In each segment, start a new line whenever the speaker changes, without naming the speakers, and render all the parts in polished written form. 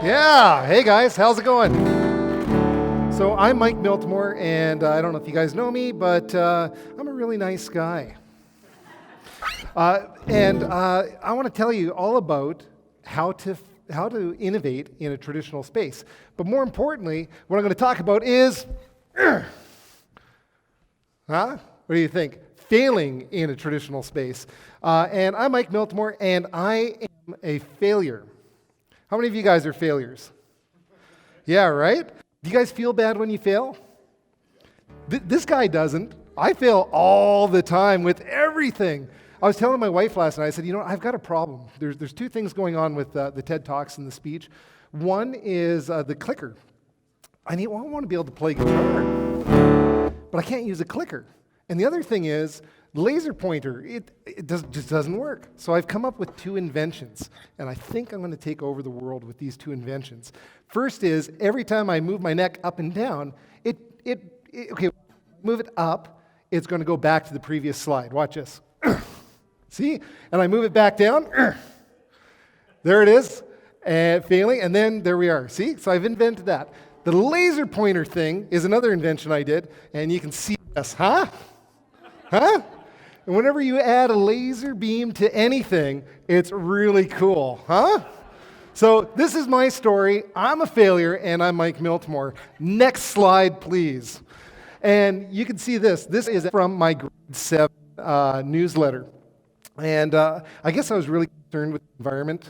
Yeah, hey guys, how's it going? So I'm Mike Miltimore, and I don't know if you guys know me, but I'm a really nice guy. I want to tell you all about how to innovate in a traditional space. But more importantly, what I'm going to talk about is, what do you think? Failing in a traditional space. And I'm Mike Miltimore, and I am a failure. How many of you guys are failures? Yeah, right? Do you guys feel bad when you fail? This guy doesn't. I fail all the time with everything. I was telling my wife last night, I said, I've got a problem. There's two things going on with the TED Talks and the speech. One is the clicker. I want to be able to play guitar, but I can't use a clicker. And the other thing is, laser pointer, just doesn't work. So I've come up with two inventions, and I think I'm going to take over the world with these two inventions. First is, every time I move my neck up and down, move it up, it's going to go back to the previous slide. Watch this. See? And I move it back down. There it is, and failing, and then there we are. See? So I've invented that. The laser pointer thing is another invention I did, and you can see this. Huh? And whenever you add a laser beam to anything, it's really cool, huh? So this is my story. I'm a failure, and I'm Mike Miltimore. Next slide, please. And you can see this. This is from my grade 7 newsletter. And I guess I was really concerned with the environment,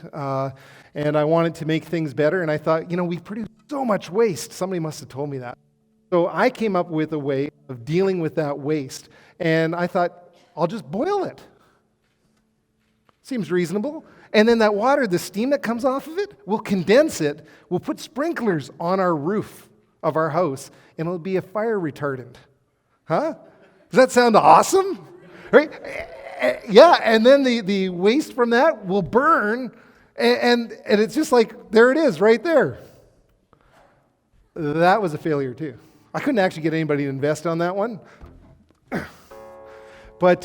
and I wanted to make things better. And I thought, we produce so much waste. Somebody must have told me that. So I came up with a way of dealing with that waste. And I thought, I'll just boil it. Seems reasonable. And then that water, the steam that comes off of it, we'll condense it. We'll put sprinklers on our roof of our house, and it'll be a fire retardant. Huh? Does that sound awesome? Right? Yeah, and then the waste from that will burn, and it's just like, there it is, right there. That was a failure, too. I couldn't actually get anybody to invest on that one. But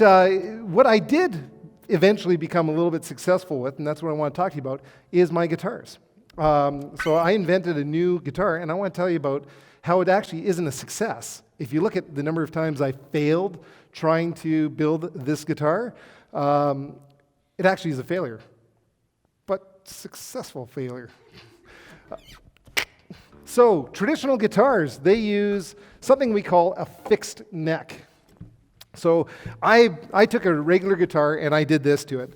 what I did eventually become a little bit successful with, and that's what I want to talk to you about, is my guitars. So I invented a new guitar, and I want to tell you about how it actually isn't a success. If you look at the number of times I failed trying to build this guitar, it actually is a failure, but successful failure. So traditional guitars, they use something we call a fixed neck. So I took a regular guitar and I did this to it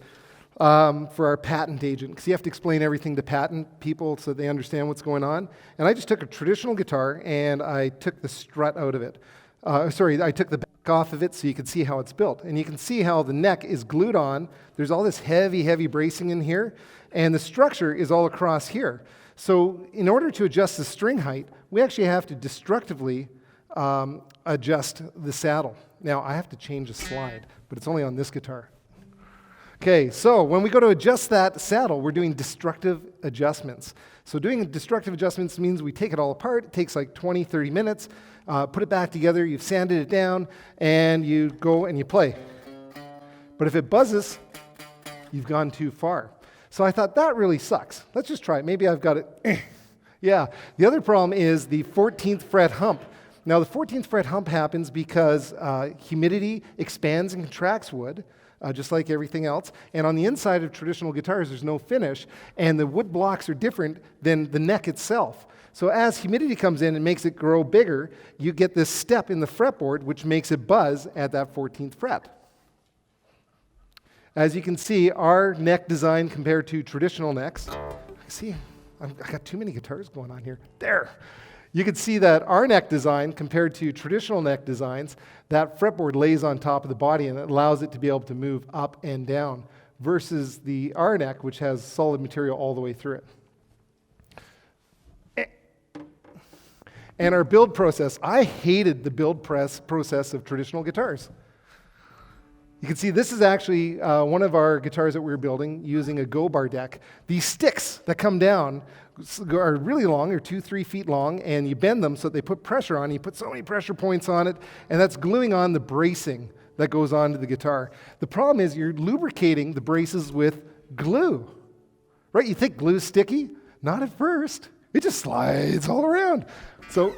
for our patent agent, because you have to explain everything to patent people so they understand what's going on. And I just took a traditional guitar and I took the strut out of it. I took the back off of it so you can see how it's built. And you can see how the neck is glued on. There's all this heavy, heavy bracing in here, and the structure is all across here. So in order to adjust the string height, we actually have to destructively adjust the saddle. Now, I have to change the slide, but it's only on this guitar. Okay, so when we go to adjust that saddle, we're doing destructive adjustments. So doing destructive adjustments means we take it all apart. It takes like 20, 30 minutes. Put it back together. You've sanded it down, and you go and you play. But if it buzzes, you've gone too far. So I thought, that really sucks. Let's just try it. Maybe I've got it. Yeah. The other problem is the 14th fret hump. Now, the 14th fret hump happens because humidity expands and contracts wood, just like everything else. And on the inside of traditional guitars, there's no finish, and the wood blocks are different than the neck itself. So as humidity comes in and makes it grow bigger, you get this step in the fretboard, which makes it buzz at that 14th fret. As you can see, our neck design compared to traditional necks, see, I got too many guitars going on here. There. You can see that our neck design compared to traditional neck designs, that fretboard lays on top of the body and it allows it to be able to move up and down versus the R neck, which has solid material all the way through it. And our build process, I hated the build process of traditional guitars. You can see this is actually one of our guitars that we were building using a go-bar deck. These sticks that come down are really long, they're 2-3 feet long, and you bend them so they put pressure on. You put so many pressure points on it, and that's gluing on the bracing that goes onto the guitar. The problem is you're lubricating the braces with glue, right? You think glue's sticky? Not at first. It just slides all around. So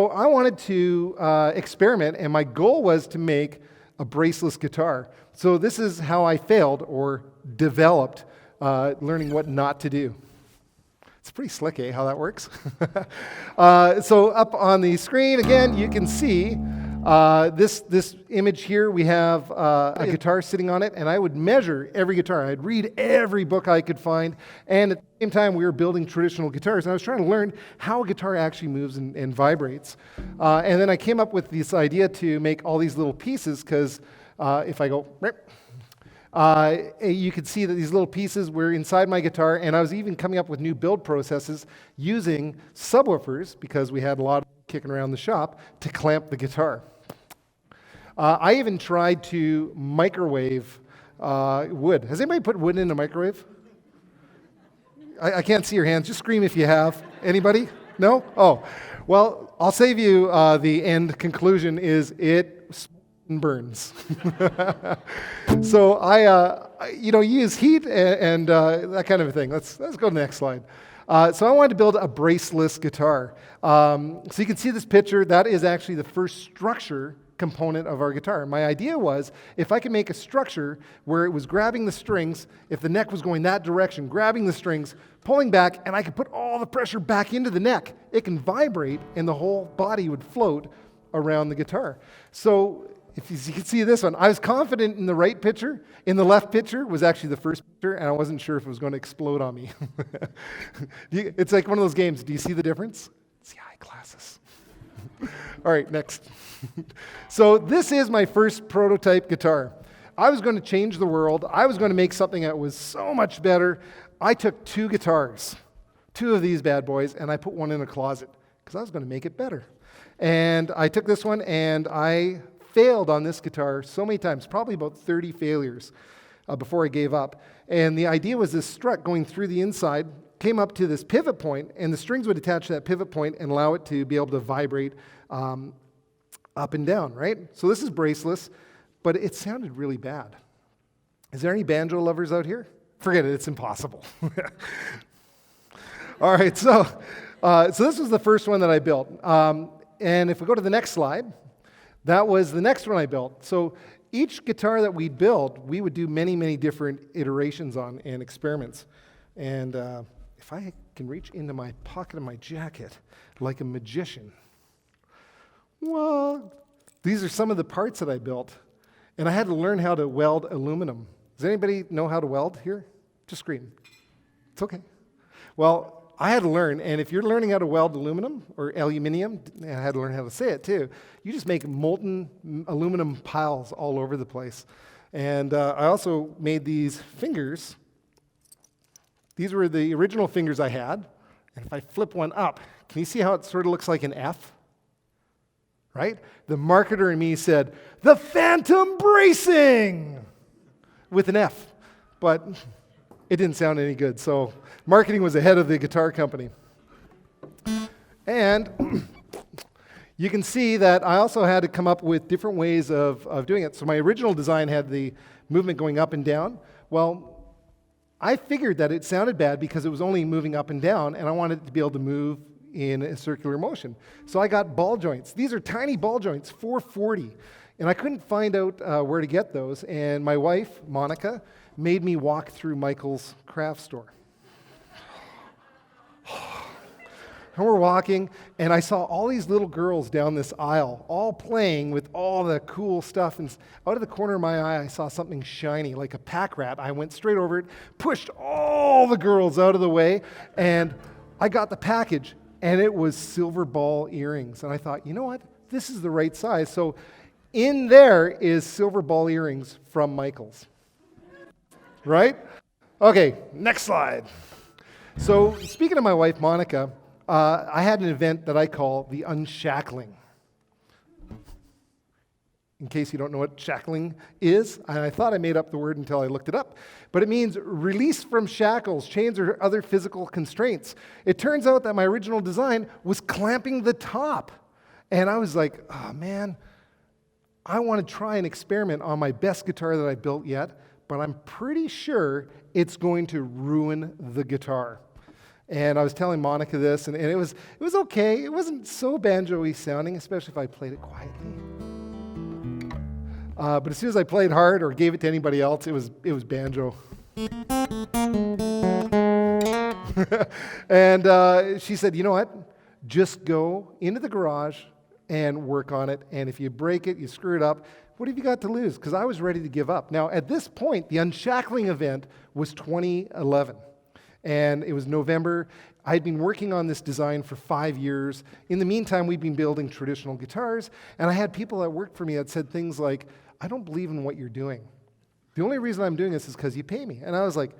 I wanted to experiment, and my goal was to make a braceless guitar. So this is how I failed or developed learning what not to do. It's pretty slick, eh, how that works? So up on the screen, again, you can see this image here. We have a guitar sitting on it, and I would measure every guitar. I'd read every book I could find, and at the same time, we were building traditional guitars, and I was trying to learn how a guitar actually moves and vibrates. And then I came up with this idea to make all these little pieces, because if I go... you could see that these little pieces were inside my guitar, and I was even coming up with new build processes using subwoofers, because we had a lot of kicking around the shop, to clamp the guitar. I even tried to microwave wood. Has anybody put wood in a microwave? I can't see your hands. Just scream if you have. Anybody? No? Oh. Well, I'll save you the end conclusion is it burns. So I use heat and that kind of a thing. Let's go to the next slide. So I wanted to build a braceless guitar. So you can see this picture. That is actually the first structure component of our guitar. My idea was if I could make a structure where it was grabbing the strings, if the neck was going that direction, grabbing the strings, pulling back, and I could put all the pressure back into the neck, it can vibrate and the whole body would float around the guitar. So if you can see this one, I was confident in the right picture. In the left picture was actually the first picture, and I wasn't sure if it was going to explode on me. It's like one of those games. Do you see the difference? It's the eyeglasses. All right, next. So this is my first prototype guitar. I was going to change the world. I was going to make something that was so much better. I took two guitars, two of these bad boys, and I put one in a closet because I was going to make it better. And I took this one, and I failed on this guitar so many times, probably about 30 failures before I gave up. And the idea was this strut going through the inside came up to this pivot point, and the strings would attach to that pivot point and allow it to be able to vibrate up and down, right? So this is braceless, but it sounded really bad. Is there any banjo lovers out here? Forget it, it's impossible. All right, so this was the first one that I built. And if we go to the next slide, that was the next one I built. So each guitar that we'd build, we would do many, many different iterations on and experiments. And if I can reach into my pocket of my jacket like a magician, well, these are some of the parts that I built. And I had to learn how to weld aluminum. Does anybody know how to weld here? Just scream. It's okay. Well, I had to learn, and if you're learning how to weld aluminum or aluminium, I had to learn how to say it too. You just make molten aluminum piles all over the place. And I also made these fingers. These were the original fingers I had. And if I flip one up, can you see how it sort of looks like an F? Right? The marketer in me said, "The Phantom Bracing!" with an F. But it didn't sound any good, so marketing was ahead of the guitar company. And you can see that I also had to come up with different ways of doing it. So my original design had the movement going up and down. Well, I figured that it sounded bad because it was only moving up and down, and I wanted it to be able to move in a circular motion. So I got ball joints. These are tiny ball joints, 440. And I couldn't find out where to get those. And my wife, Monica, made me walk through Michael's craft store. And we're walking, and I saw all these little girls down this aisle, all playing with all the cool stuff. And out of the corner of my eye, I saw something shiny, like a pack rat. I went straight over it, pushed all the girls out of the way, and I got the package. And it was silver ball earrings. And I thought, you know what? This is the right size. So in there is silver ball earrings from Michael's. Right? Okay, next slide. So speaking of my wife, Monica, I had an event that I call the Unshackling. In case you don't know what shackling is, and I thought I made up the word until I looked it up. But it means release from shackles, chains, or other physical constraints. It turns out that my original design was clamping the top. And I was like, oh man, I want to try an experiment on my best guitar that I built yet, but I'm pretty sure it's going to ruin the guitar. And I was telling Monica this, and it was okay. It wasn't so banjo-y sounding, especially if I played it quietly. But as soon as I played hard or gave it to anybody else, it was banjo. And she said, you know what? Just go into the garage and work on it. And if you break it, you screw it up, what have you got to lose? Because I was ready to give up. Now, at this point, the Unshackling event was 2011. And it was November. I'd been working on this design for 5 years. In the meantime, we'd been building traditional guitars. And I had people that worked for me that said things like, I don't believe in what you're doing. The only reason I'm doing this is because you pay me. And I was like,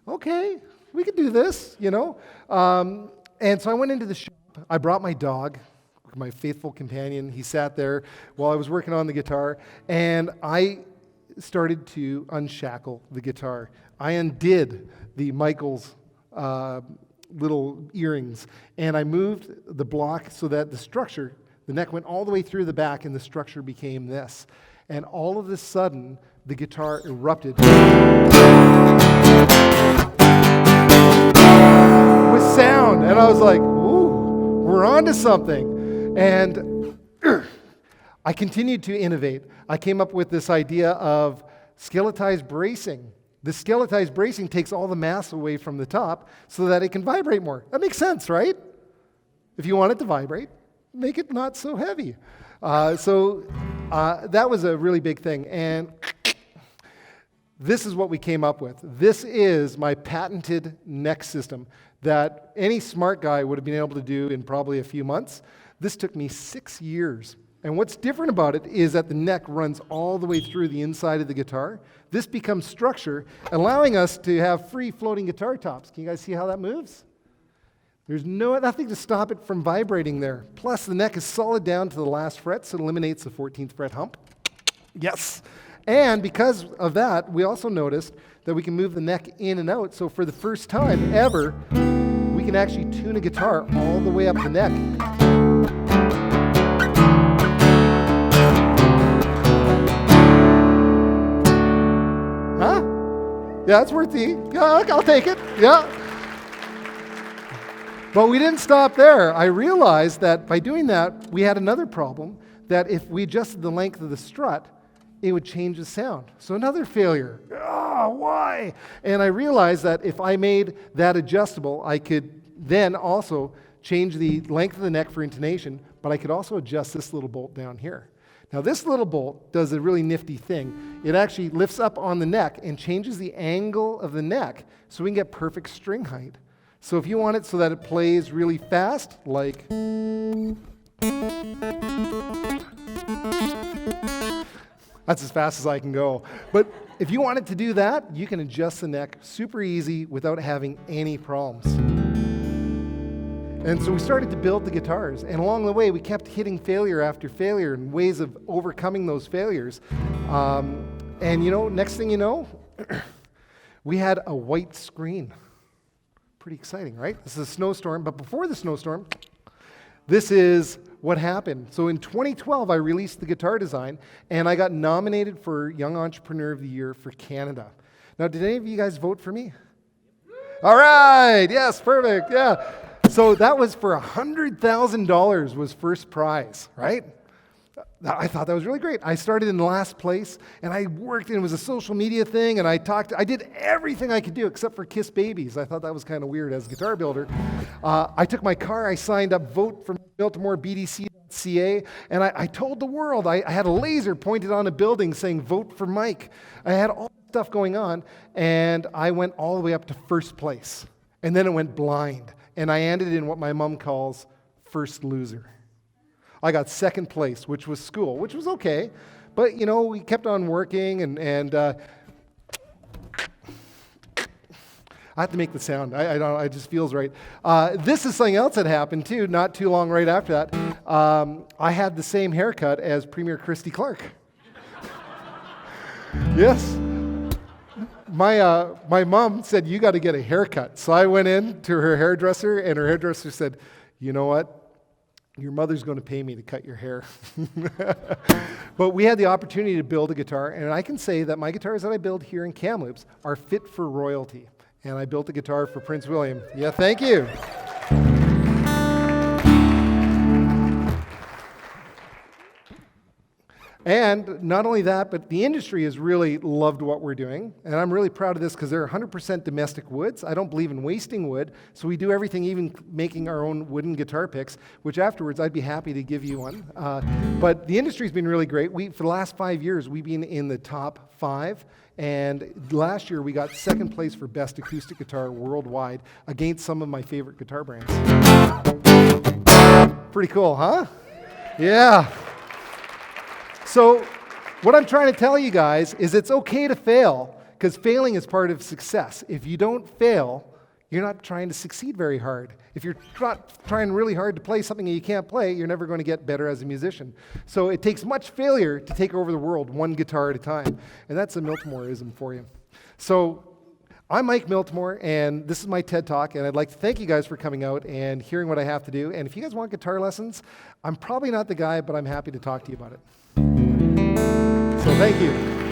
okay, we could do this, you know. And so I went into the shop. I brought my dog, my faithful companion. He sat there while I was working on the guitar. And I started to unshackle the guitar. I undid the Michael's little earrings. And I moved the block so that the structure, the neck went all the way through the back and the structure became this. And all of a sudden, the guitar erupted with sound. And I was like, ooh, we're on to something. And I continued to innovate. I came up with this idea of skeletized bracing. The skeletized bracing takes all the mass away from the top so that it can vibrate more. That makes sense, right? If you want it to vibrate, make it not so heavy. That was a really big thing. And this is what we came up with. This is my patented neck system that any smart guy would have been able to do in probably a few months. This took me 6 years. And what's different about it is that the neck runs all the way through the inside of the guitar. This becomes structure, allowing us to have free floating guitar tops. Can you guys see how that moves? There's nothing to stop it from vibrating there. Plus, the neck is solid down to the last fret, so it eliminates the 14th fret hump. Yes. And because of that, we also noticed that we can move the neck in and out. So for the first time ever, we can actually tune a guitar all the way up the neck. Huh? Yeah, it's worth the. Yeah, I'll take it. Yeah. But we didn't stop there. I realized that by doing that, we had another problem, that if we adjusted the length of the strut, it would change the sound. So another failure. Why? And I realized that if I made that adjustable, I could then also change the length of the neck for intonation, but I could also adjust this little bolt down here. Now this little bolt does a really nifty thing. It actually lifts up on the neck and changes the angle of the neck so we can get perfect string height. So if you want it so that it plays really fast, like... That's as fast as I can go. But if you want it to do that, you can adjust the neck super easy without having any problems. And so we started to build the guitars. And along the way, we kept hitting failure after failure and ways of overcoming those failures. And you know, next thing you know, we had a white screen. Pretty exciting, right? This is a snowstorm. But before the snowstorm, this is what happened. So in 2012, I released the guitar design, and I got nominated for Young Entrepreneur of the Year for Canada. Now, did any of you guys vote for me? All right. Yes, perfect. Yeah. So that was for $100,000 was first prize, right? I thought that was really great. I started in last place, and I worked, and it was a social media thing, and I did everything I could do except for kiss babies. I thought that was kind of weird as a guitar builder. I took my car, I signed up, vote for Miltimore, BDC.ca, and I told the world. I had a laser pointed on a building saying, vote for Mike. I had all this stuff going on, and I went all the way up to first place. And then it went blind, and I ended in what my mom calls first loser. I got second place, which was school, which was okay. But, you know, we kept on working, and I have to make the sound. I don't know, it just feels right. This is something else that happened, too, not too long right after that. I had the same haircut as Premier Christy Clark. Yes. My mom said, you got to get a haircut. So I went in to her hairdresser, and her hairdresser said, you know what? Your mother's going to pay me to cut your hair. But we had the opportunity to build a guitar, and I can say that my guitars that I build here in Kamloops are fit for royalty. And I built a guitar for Prince William. Yeah, thank you. And not only that, but the industry has really loved what we're doing. And I'm really proud of this because they're 100% domestic woods. I don't believe in wasting wood. So we do everything, even making our own wooden guitar picks, which afterwards I'd be happy to give you one. But the industry's been really great. For the last 5 years, we've been in the top 5. And last year, we got second place for best acoustic guitar worldwide against some of my favorite guitar brands. Pretty cool, huh? Yeah. So what I'm trying to tell you guys is it's okay to fail, because failing is part of success. If you don't fail, you're not trying to succeed very hard. If you're not trying really hard to play something that you can't play, you're never going to get better as a musician. So it takes much failure to take over the world, one guitar at a time. And that's a Miltimoreism for you. So I'm Mike Miltimore, and this is my TED Talk, and I'd like to thank you guys for coming out and hearing what I have to do. And if you guys want guitar lessons, I'm probably not the guy, but I'm happy to talk to you about it. So thank you.